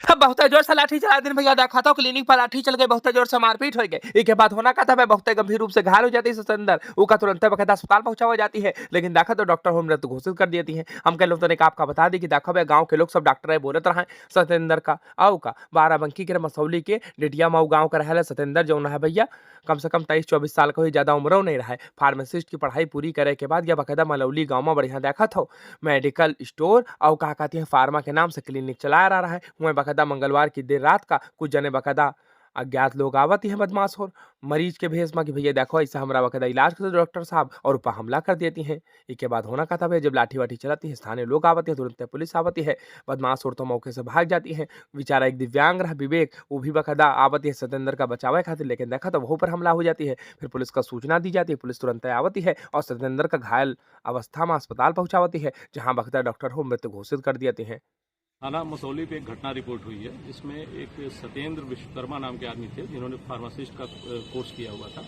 अब बहुत जोर से लाठी चला दिन भैया देखा था क्लिनिक पर लाठी चल गई, बहुत जोर से मारपीट हो गई। इसके बाद होना का था बहुत गंभीर रूप से घायल हो जाती है अंदर, उसका तुरंत बकायदा अस्पताल पहुंचावा जाती है। लेकिन देखा तो डॉक्टर होम मृत्यु घोषित कर देती है। हम कह लोग तो आपका बता दी कि देखा भाई गाँव के लोग सब डॉक्टर बोलत रहे सत्येंद्र का आओ का बाराबंकी के मसौली के डिटिया मऊ गाँव का रहा सत्येंद्र जो है भैया कम से कम 23-24 साल का ही ज्यादा उम्र नहीं रहा है। फार्मासिस्ट की पढ़ाई पूरी करे के बाद यह बकायदा मलौली गाँव में बढ़िया देखा था मेडिकल स्टोर और कहा कहती है फार्मा के नाम से क्लिनिक चला रहा है। वह बकायदा मंगलवार की देर रात का कुछ जने बकायदा अज्ञात लोग आवत है बदमाश और मरीज के भेष में कि भैया देखो ऐसा हमारा बकायदा इलाज करते डॉक्टर साहब और ऊपर हमला कर देती हैं। इसके बाद होना का था भैया जब लाठी वाठी चलाती है स्थानीय लोग आवती है तुरंत पुलिस आवती है। बदमाश और तो मौके से भाग जाती है। बेचारा एक दिव्यांग रहा विवेक वो भी बकायदा आवती है सत्येंद्र का बचावे खातिर, लेकिन देखा तो वह पर हमला हो जाती है। फिर पुलिस का सूचना दी जाती है, पुलिस तुरंत आवती है और सत्येंद्र का घायल अवस्था में अस्पताल पहुंचाती है जहां बकायदा डॉक्टर हो मृत्यु घोषित कर देते हैं। थाना मसौली पे एक घटना रिपोर्ट हुई है जिसमें एक सत्येंद्र विश्वकर्मा नाम के आदमी थे जिन्होंने फार्मासिस्ट का कोर्स किया हुआ था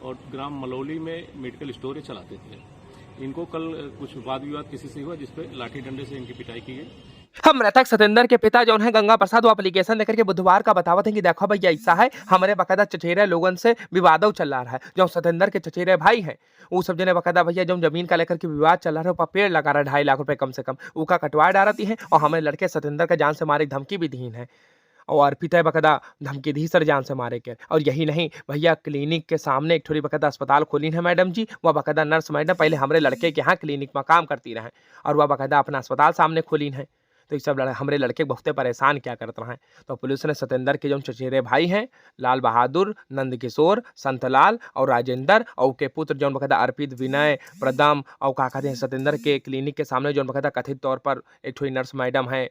और ग्राम मलौली में मेडिकल स्टोर चलाते थे। इनको कल कुछ वाद विवाद किसी से हुआ जिसपे लाठी डंडे से इनकी पिटाई की गई। हम मृतक सत्येंद्र के पिता जो है गंगा प्रसाद वो एप्लीकेशन देकर के बुधवार का बतावत है कि देखो भैया ऐसा है हमारे बकायदा चचेरे लोगन से विवाद चल रहा है। जो सत्येंद्र के चचेरे भाई हैं वो सब जने बकायदा भैया जो जमीन का लेकर के विवाद चल रहा है पेड़ लगा रहा है 2.5 लाख रुपए कम से कम उसका कटवा डालती है और हमें लड़के सत्येंद्र का जान से मारे धमकी भी दी है और पिता बकायदा धमकी दी सर जान से मारे के। और यही नहीं भैया क्लिनिक के सामने एक थोड़ी बकायदा अस्पताल खोली है मैडम जी, वह बकायदा नर्स मैडम पहले हमारे लड़के के यहाँ क्लिनिक में काम करती रहे और वह बकायदा अपना अस्पताल सामने खोली है। तो ये सब हमारे लड़के बहुत परेशान क्या करते हैं। तो पुलिस ने सत्येंद्र के जो चचेरे भाई हैं लाल बहादुर, नंद किशोर, संतलाल और राजेंद्र और के पुत्र जो बकायदा अर्पित, विनय, प्रदम और क्या कहते हैं सत्येंद्र के क्लिनिक के सामने जो बकायदा कथित तौर पर एक थोड़ी नर्स मैडम है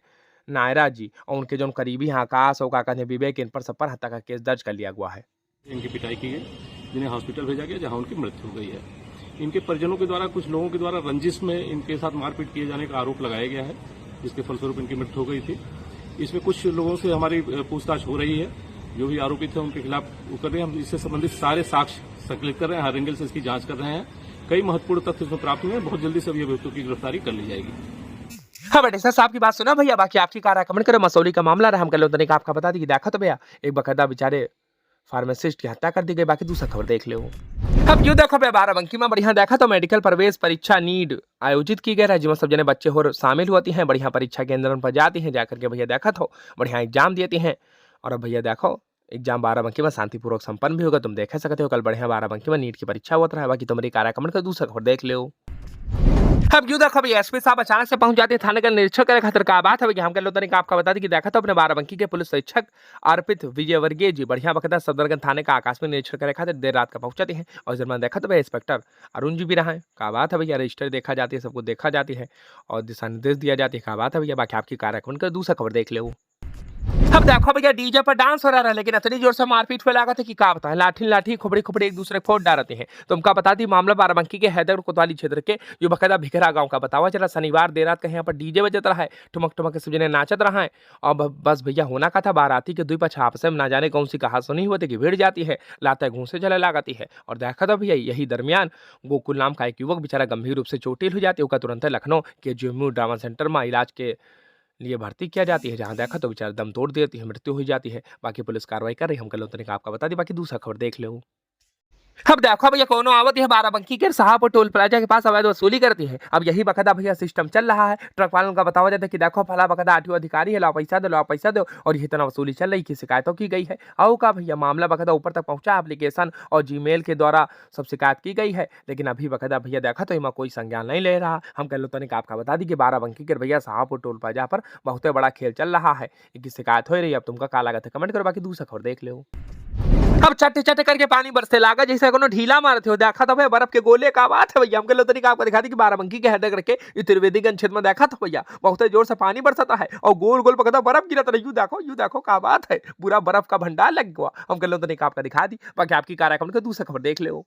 नायरा जी और उनके जो करीबी हैं आकाश और क्या कहते हैं विवेक, इन पर सब पर हत्या का केस दर्ज कर लिया हुआ है। इनकी पिटाई की गई जिन्हें हॉस्पिटल भेजा गया जहां उनकी मृत्यु हो गई है। इनके परिजनों के द्वारा कुछ लोगों के द्वारा रंजिश में इनके साथ मारपीट किए जाने का आरोप लगाया गया है जिसके फलस्वरूप इनकी मृत्यु हो गई थी। इसमें कुछ लोगों से हमारी पूछताछ हो रही है, जो भी आरोपित है उनके खिलाफ कर रहे हैं। हम इससे संबंधित सारे साक्ष्य संकलित कर रहे हैं, हर एंगल से इसकी जांच कर रहे हैं। कई महत्वपूर्ण तथ्य इसमें प्राप्त हुए हैं, बहुत जल्दी से अभियुक्तों की गिरफ्तारी कर ली जाएगी। हाँ बेटे सर साहब की बात सुना भैया, बाकी आपकी कार कमेंट करो। मसौली का मामला रहा, हम कल तरीका आपका बता दी कि देखा तो भैया एक बकायदा बेचारे फार्मासिस्ट की हत्या कर दी गई। बाकी दूसरा खबर देख लो। अब यूं देखो भैया बाराबंकी में बढ़िया देखा तो मेडिकल प्रवेश परीक्षा नीट आयोजित की गई है जिसमें सब जने बच्चे हो शामिल होती हैं। बढ़िया परीक्षा केंद्र पर जाती हैं, जाकर के भैया देखा तो बढ़िया एग्जाम देती हैं। और अब भैया देखो एग्जाम बाराबंकी में शांतिपूर्वक संपन्न भी होगा। तुम देख सकते हो कल बढ़िया बाराबंकी में नीट की परीक्षा हुआ रहा है। बाकी तुम्हारी कार्य कमेंट कर दूसरा खबर देख लो। अब यूं देखो भैया एसपी साहब अचानक से पहुंच जाते हैं थाने का निरीक्षण करे खातिर। का बात है भैया हम कल आपका बता दी कि देखा तो अपने बाराबंकी के पुलिस अधीक्षक अर्पित विजयवर्गीय जी बढ़िया बकायदा सदरगंज थाने का आकस्मिक निरीक्षण करे खातिर देर रात का पहुंचाते हैं। और इस दरमियान देखा तो भैया इंस्पेक्टर अरुण जी भी रहा है। का बात है भैया रजिस्टर देखा जाती है, सबको देखा जाती है और दिशा निर्देश दिया जाती है। का बात है भैया बाकी आपकी कार्यक्रम कर दूसरा खबर देख लो। अब देखो भैया डीजे पर डांस हो रहा है लेकिन इतनी जोर से मारपीट हुए लगा था कि क्या बताएं लाठी लाठी खुबड़ी खुबड़ी एक दूसरे फोड़ डालते हैं। तुमका बता दी मामला बाराबंकी के हैदर कोतवाली क्षेत्र के जो बकायदा भिखरा गांव का बतावा चला। शनिवार देर रात का यहाँ पर डीजे बजत रहा है, ठुमक ठुमक के सबजने नाचत रहा है और बस भैया होना का था बाराती के दुई पक्ष आपस में ना जाने कौन सी कहा सुनी होती कि भिड़ जाती है, लाते घूसे चले लगाती है। और देखा था भैया यही दरमियान गोकुल नाम का एक युवक बेचारा गंभीर रूप से चोटिल हो जाती है। उसका तुरंत लखनऊ के जेएमयू ड्रामा सेंटर में इलाज के लिए भर्ती किया जाती है जहां देखा तो बेचारा दम तोड़ देती है, मृत्यु हो जाती है। बाकी पुलिस कार्रवाई कर रही है। हम कल तरीका आपका बता दी। बाकी दूसरा खबर देख लो। अब देखो भैया कोनो आवत है बाराबंकी के साहब टोल प्लाजा के पास अवैध वसूली करती है। अब यही बकायदा भैया सिस्टम चल रहा है। ट्रक वालों का बतावा जाता है कि देखो फला बकायदा आरटीओ अधिकारी है, लाओ पैसा दो और ये इतना वसूली चल रही की शिकायतों की गई है। आओ का भैया मामला बकायदा ऊपर तक पहुंचा, एप्लीकेशन और जीमेल के द्वारा सब शिकायत की गई है। लेकिन अभी बकायदा भैया देखा तो इमा कोई संज्ञान नहीं ले रहा। हम कह लो तनिक आपका बता दी कि बाराबंकी के भैया साहब टोल प्लाजा पर बहुत बड़ा खेल चल रहा है, इनकी शिकायत हो रही है। अब तुमका का लागत है कमेंट करो। बाकी दूसरा खबर देख लो। अब चट्टे चट्टे करके पानी बरसे लागा जैसे कोनो ढीला मारते हो। देखा था भैया बर्फ के गोले का बात है भैया। हम कल तरीका आपको दिखा दी कि बाराबंकी के हैदर करके ये त्रिवेदीगंज क्षेत्र में देखा था भैया बहुत जोर से पानी बरसता है और गोल गोल पकड़ा बर्फ गिरता है। यू देखो का बात है, पूरा बर्फ का भंडार लग गया। हम कल तरीका आपका दिखा दी। बाकी आपकी कार्यक्रम का दूसरा खबर देख लो।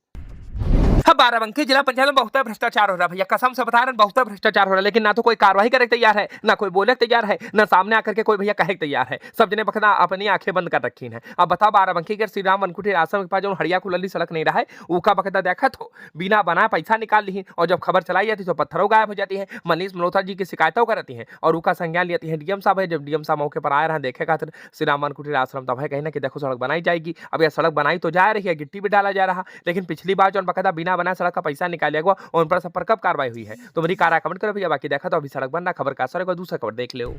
हाँ, बाराबंकी जिला पंचायत में बहुत भ्रष्टाचार हो रहा है भैया, कसम से बता रहे हैं बहुत भ्रष्टाचार हो रहा है, लेकिन ना तो कोई कार्रवाई करे तैयार है, ना कोई बोले तैयार है, ना सामने आकर के कोई भैया कहे तैयार है। सब जने बखदा अपनी आंखें बंद कर रखी हैं। अब बताओ बाराबंकी के श्री राम वनकुटी आश्रम के पास जो हड़िया खुलली सड़क नहीं रहा है, उसका बखदा देखा तो बिना बना पैसा निकाल ली, और जब खबर चलाई जाती तो पत्थरों गायब हो जाती है। मनीष मल्होत्रा जी की शिकायतों करती है और उसका संज्ञान लेती है डीएम साहब है। जब डीएम साहब मौके पर आए रहे देखे खातिर श्री राम वनकुटी आश्रम, तब है कहीं ना कि देखो सड़क बनाई जाएगी। अब यह सड़क बनाई तो जा रही है, गिट्टी भी डाला जा रहा, लेकिन पिछली बार जो बकायदा बिना बना सड़क का पैसा निकाला गया उन पर सब पर कब कार्रवाई हुई है? तो मेरी कार कमेंट करो भैया। बाकी देखा तो अभी सड़क बन रहा, खबर का असर है, दूसरा खबर देख लो।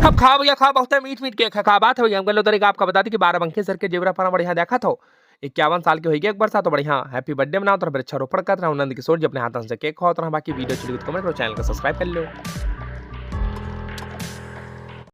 अब खाओ भैया खाओ, बहुत मीठ मीठ के खा बात है भैया। हम लोग आपका बता दी कि बाराबंकी सर के जेवरा पर बढ़िया देखा था 51 साल की होगी एक बरसा, तो बढ़िया हैप्पी बर्थडे मनाओ, तो वृक्षारोपण कर रहा हूँ नंद किशोर जी अपने हाथों से केक खाओ। तो बाकी वीडियो चली तो कमेंट करो, चैनल को सब्सक्राइब कर लो।